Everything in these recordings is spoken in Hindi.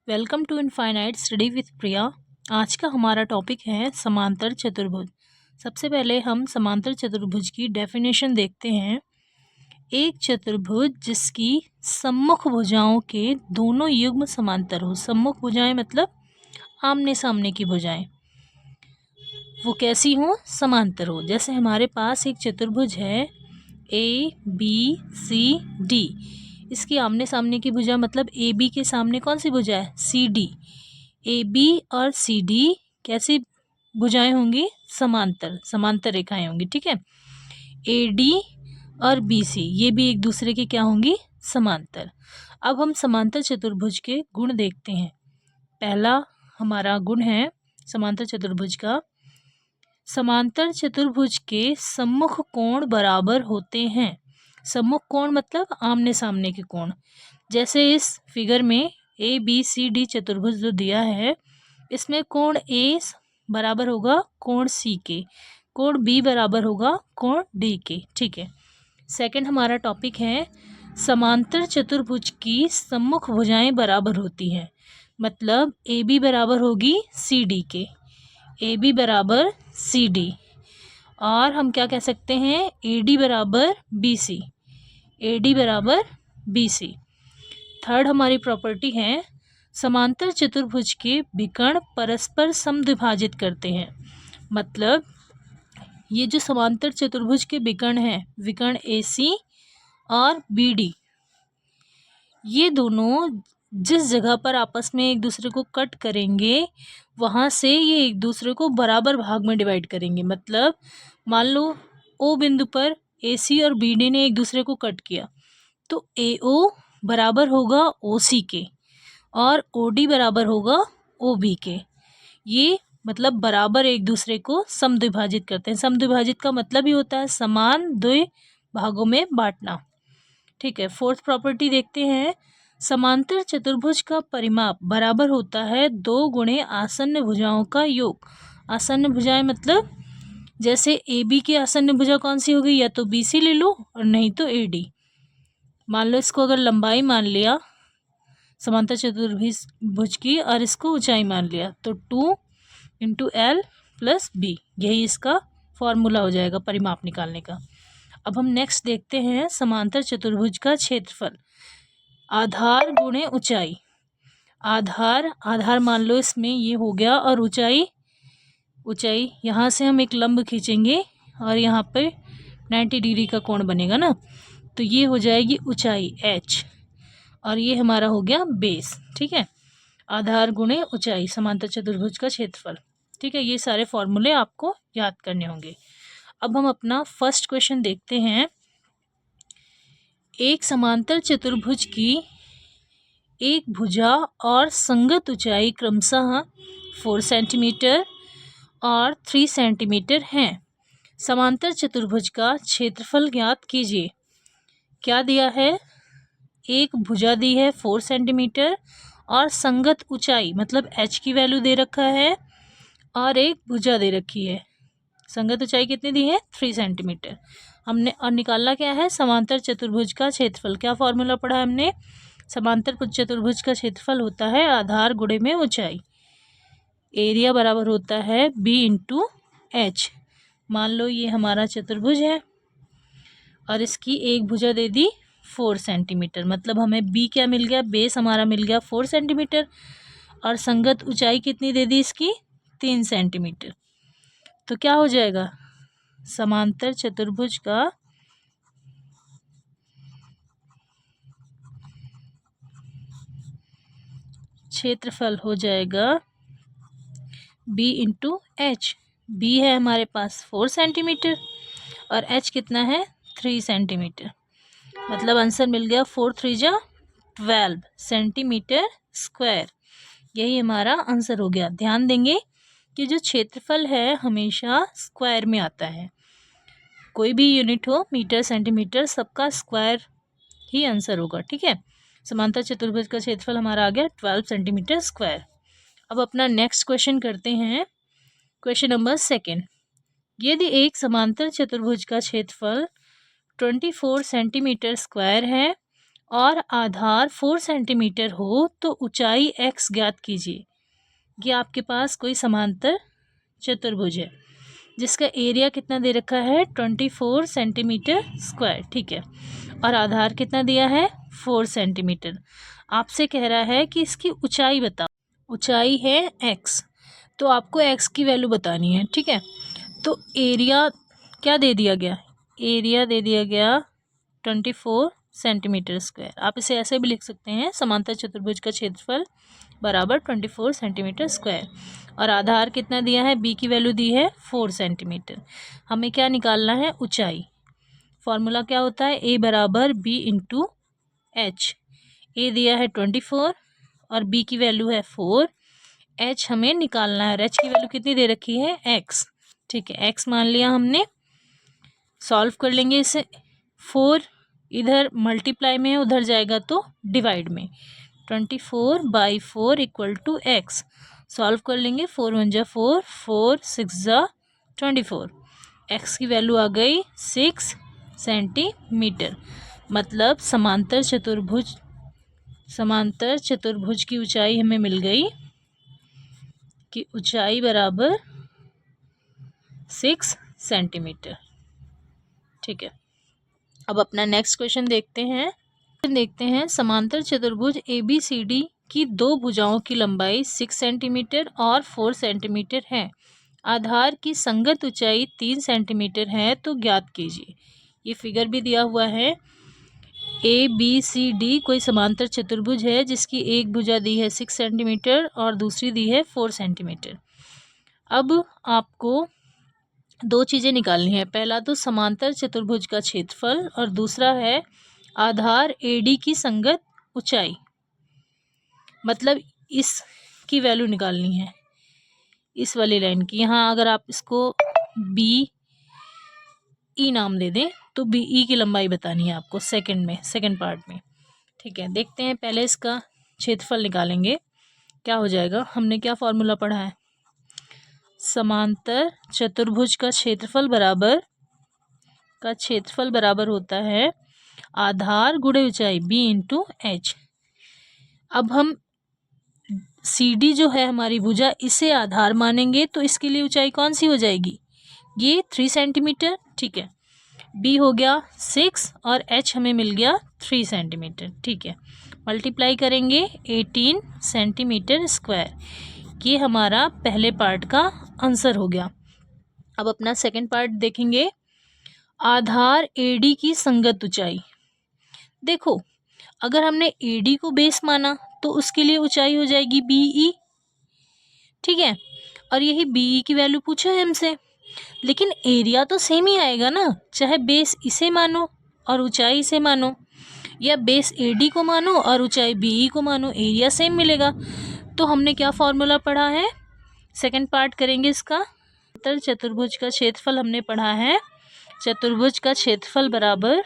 Welcome to infinite study with Priya. आज का हमारा टॉपिक है समांतर चतुर्भुज। सबसे पहले हम समांतर चतुर्भुज की डेफिनेशन देखते हैं। एक चतुर्भुज जिसकी सम्मुख भुजाओं के दोनों युग्म समांतर हो। सम्मुख भुजाएं मतलब आमने सामने की भुजाएं, वो कैसी हो? समांतर हो। जैसे हमारे पास एक चतुर्भुज है ABCD, इसकी आमने सामने की भुजा मतलब AB के सामने कौन सी भुजा है? CD। AB और CD कैसी भुजाएं होंगी? समांतर, समांतर रेखाएं होंगी। ठीक है। AD और BC ये भी एक दूसरे के क्या होंगी? समांतर। अब हम समांतर चतुर्भुज के गुण देखते हैं। पहला हमारा गुण है समांतर चतुर्भुज का, समांतर चतुर्भुज के सम्मुख कोण बराबर होते हैं। सम्मुख कोण मतलब आमने सामने के कोण। जैसे इस फिगर में ABCD चतुर्भुज जो दिया है, इसमें कोण A बराबर होगा कोण C के, कोण B बराबर होगा कोण D के। ठीक है। सेकंड हमारा टॉपिक है समांतर चतुर्भुज की सम्मुख भुजाएं बराबर होती हैं। मतलब AB बराबर होगी CD के, AB बराबर CD। और हम क्या कह सकते हैं? AD बराबर BC, AD बराबर BC। थर्ड हमारी प्रॉपर्टी है समांतर चतुर्भुज के विकर्ण परस्पर समद्विभाजित करते हैं। मतलब ये जो समांतर चतुर्भुज के विकर्ण हैं, विकर्ण AC और BD, ये दोनों जिस जगह पर आपस में एक दूसरे को कट करेंगे, वहाँ से ये एक दूसरे को बराबर भाग में डिवाइड करेंगे। मतलब मान लो O बिंदु पर AC और BD ने एक दूसरे को कट किया, तो AO बराबर होगा OC के और OD बराबर होगा OB के। ये मतलब बराबर एक दूसरे को समद्विभाजित करते हैं। समद्विभाजित का मतलब ही होता है समान द्वि भागों में बांटना। ठीक है। फोर्थ प्रॉपर्टी देखते हैं, समांतर चतुर्भुज का परिमाप बराबर होता है 2 गुणे आसन्न भुजाओं का योग। आसन्न भुजाएं मतलब जैसे AB की आसन्न भुजा कौन सी होगी? या तो BC ले लो और नहीं तो AD। मान लो इसको अगर लंबाई मान लिया समांतर चतुर्भुज की और इसको ऊंचाई मान लिया, तो 2 × L + B, यही इसका फॉर्मूला हो जाएगा परिमाप निकालने का। अब हम नेक्स्ट देखते हैं समांतर चतुर्भुज का क्षेत्रफल। आधार गुणे ऊंचाई। आधार मान लो इसमें ये हो गया, और ऊंचाई यहाँ से हम एक लंब खींचेंगे और यहाँ पे 90 डिग्री का कोण बनेगा ना, तो ये हो जाएगी ऊंचाई H, और ये हमारा हो गया बेस। ठीक है। आधार गुणे ऊंचाई समांतर चतुर्भुज का क्षेत्रफल। ठीक है। ये सारे फॉर्मूले आपको याद करने होंगे। अब हम अपना फर्स्ट क्वेश्चन देखते हैं। एक समांतर चतुर्भुज की एक भुजा और संगत ऊंचाई क्रमशः 4 सेंटीमीटर और 3 सेंटीमीटर हैं। समांतर चतुर्भुज का क्षेत्रफल ज्ञात कीजिए। क्या दिया है? एक भुजा दी है 4 सेंटीमीटर और संगत ऊंचाई मतलब H की वैल्यू दे रखा है, और एक भुजा दे रखी है। संगत ऊंचाई कितनी दी है? 3 सेंटीमीटर। हमने और निकालना क्या है? समांतर चतुर्भुज का क्षेत्रफल। क्या फॉर्मूला पढ़ा हमने? समांतर चतुर्भुज का क्षेत्रफल होता है आधार गुणे में ऊंचाई। एरिया बराबर होता है B × H। मान लो ये हमारा चतुर्भुज है और इसकी एक भुजा दे दी 4 सेंटीमीटर, मतलब हमें B क्या मिल गया? बेस हमारा मिल गया 4 सेंटीमीटर, और संगत ऊंचाई कितनी दे दी इसकी? 3 सेंटीमीटर। तो क्या हो जाएगा? समांतर चतुर्भुज का क्षेत्रफल हो जाएगा B × H। B है हमारे पास 4 सेंटीमीटर और H कितना है? 3 सेंटीमीटर। मतलब आंसर मिल गया 4 × 3 = 12 सेंटीमीटर स्क्वायर। यही हमारा आंसर हो गया। ध्यान देंगे कि जो क्षेत्रफल है हमेशा स्क्वायर में आता है। कोई भी यूनिट हो, मीटर सेंटीमीटर, सबका स्क्वायर ही आंसर होगा। ठीक है। समांतर चतुर्भुज का क्षेत्रफल हमारा आ गया 12 सेंटीमीटर स्क्वायर। अब अपना नेक्स्ट क्वेश्चन करते हैं। Question number 2। यदि एक समांतर चतुर्भुज का क्षेत्रफल 24 सेंटीमीटर स्क्वायर है और आधार 4 सेंटीमीटर हो तो ऊंचाई x ज्ञात कीजिए। ये आपके पास कोई समांतर चतुर्भुज है जिसका एरिया कितना दे रखा है 24 सेंटीमीटर स्क्वायर, ठीक है, और आधार कितना दिया है 4 सेंटीमीटर। आपसे कह रहा है कि इसकी ऊंचाई बताओ। ऊंचाई है x, तो आपको x की वैल्यू बतानी है, ठीक है। तो एरिया क्या दे दिया गया, एरिया दे दिया गया 24 सेंटीमीटर स्क्वायर। आप इसे ऐसे भी लिख सकते हैं, समांतर चतुर्भुज का क्षेत्रफल बराबर 24 सेंटीमीटर स्क्वायर। और आधार कितना दिया है, b की वैल्यू दी है 4 सेंटीमीटर। हमें क्या निकालना है, ऊंचाई। फॉर्मूला क्या होता है, a बराबर b इंटू एच। ए दिया है 24 और b की वैल्यू है 4, h हमें निकालना है और h की वैल्यू कितनी दे रखी है x, ठीक है, x मान लिया हमने। सॉल्व कर लेंगे इसे, 4 इधर मल्टीप्लाई में है, उधर जाएगा तो डिवाइड में। 24/4 इक्वल टू x। सॉल्व कर लेंगे, 4 1 जा 4, 4 6 जा 24। x की वैल्यू आ गई 6 सेंटीमीटर। मतलब समांतर चतुर्भुज की ऊंचाई हमें मिल गई कि ऊंचाई बराबर 6 सेंटीमीटर, ठीक है। अब अपना नेक्स्ट क्वेश्चन देखते हैं। समांतर चतुर्भुज ABCD की दो भुजाओं की लंबाई 6 सेंटीमीटर और 4 सेंटीमीटर है। आधार की संगत ऊंचाई 3 सेंटीमीटर है, तो ज्ञात कीजिए। ये फिगर भी दिया हुआ है। ABCD कोई समांतर चतुर्भुज है जिसकी एक भुजा दी है 6 सेंटीमीटर और दूसरी दी है 4 सेंटीमीटर। अब आपको दो चीज़ें निकालनी है, पहला तो समांतर चतुर्भुज का क्षेत्रफल और दूसरा है आधार AD की संगत ऊंचाई। मतलब इसकी वैल्यू निकालनी है, इस वाली लाइन की। यहाँ अगर आप इसको BE नाम दे दें तो BE की लंबाई बतानी है आपको सेकंड पार्ट में, ठीक है। देखते हैं, पहले इसका क्षेत्रफल निकालेंगे। क्या हो जाएगा, हमने क्या फॉर्मूला पढ़ा है, समांतर चतुर्भुज का क्षेत्रफल बराबर होता है आधार गुणे ऊंचाई b इंटू एच। अब हम CD जो है हमारी भुजा, इसे आधार मानेंगे तो इसके लिए ऊंचाई कौन सी हो जाएगी, ये 3 सेंटीमीटर, ठीक है। b हो गया 6 और h हमें मिल गया 3 सेंटीमीटर, ठीक है। मल्टीप्लाई करेंगे 18 सेंटीमीटर स्क्वायर। ये हमारा पहले पार्ट का आंसर हो गया। अब अपना सेकंड पार्ट देखेंगे, आधार AD की संगत ऊंचाई। देखो, अगर हमने AD को बेस माना तो उसके लिए ऊंचाई हो जाएगी BE, ठीक है। और यही BE की वैल्यू पूछा है हमसे, लेकिन एरिया तो सेम ही आएगा ना, चाहे बेस इसे मानो और ऊंचाई इसे मानो, या बेस AD को मानो और ऊंचाई BE को मानो, एरिया सेम मिलेगा। तो हमने क्या फॉर्मूला पढ़ा है, सेकंड पार्ट करेंगे इसका। चतुर्भुज का क्षेत्रफल हमने पढ़ा है, चतुर्भुज का क्षेत्रफल बराबर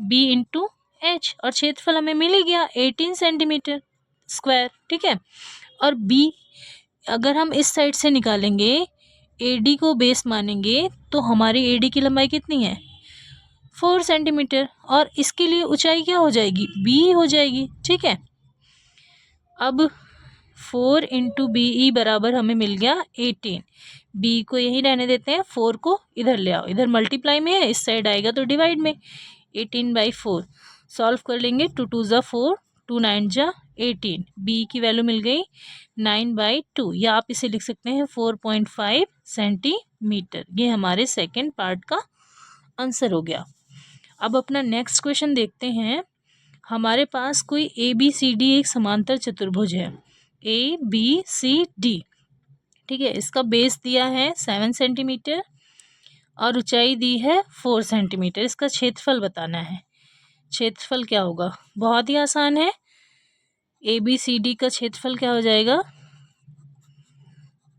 b इंटू एच, और क्षेत्रफल हमें मिल ही गया 18 सेंटीमीटर स्क्वायर, ठीक है। और b अगर हम इस साइड से निकालेंगे, AD को बेस मानेंगे तो हमारी AD की लंबाई कितनी है 4 सेंटीमीटर, और इसके लिए ऊंचाई क्या हो जाएगी b हो जाएगी, ठीक है। अब 4 इंटू BE बराबर हमें मिल गया 18। B को यही रहने देते हैं, 4 को इधर ले आओ, इधर मल्टीप्लाई में है, इस साइड आएगा तो डिवाइड में। 18/4 सॉल्व कर लेंगे, 2 2 जा 4, 2 9 जा 18। B की वैल्यू मिल गई 9/2, या आप इसे लिख सकते हैं 4.5 सेंटीमीटर। ये हमारे सेकेंड पार्ट का आंसर हो गया। अब अपना नेक्स्ट क्वेश्चन देखते हैं। हमारे पास कोई ABCD एक समांतर चतुर्भुज है, ABCD, ठीक है। इसका बेस दिया है 7 सेंटीमीटर और ऊंचाई दी है 4 सेंटीमीटर। इसका क्षेत्रफल बताना है। क्षेत्रफल क्या होगा, बहुत ही आसान है। ABCD का क्षेत्रफल क्या हो जाएगा,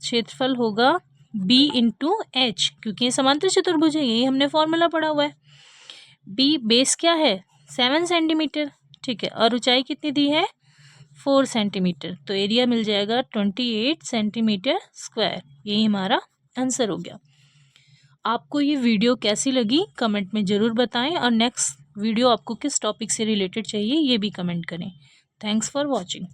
क्षेत्रफल होगा B इंटू एच, क्योंकि ये समांतर चतुर्भुज है, यही हमने फॉर्मूला पढ़ा हुआ है। B बेस क्या है 7 सेंटीमीटर, ठीक है, और ऊंचाई कितनी दी है 4 सेंटीमीटर, तो एरिया मिल जाएगा 28 सेंटीमीटर स्क्वायर। यही हमारा आंसर हो गया। आपको ये वीडियो कैसी लगी कमेंट में ज़रूर बताएं और नेक्स्ट वीडियो आपको किस टॉपिक से रिलेटेड चाहिए ये भी कमेंट करें। Thanks for watching.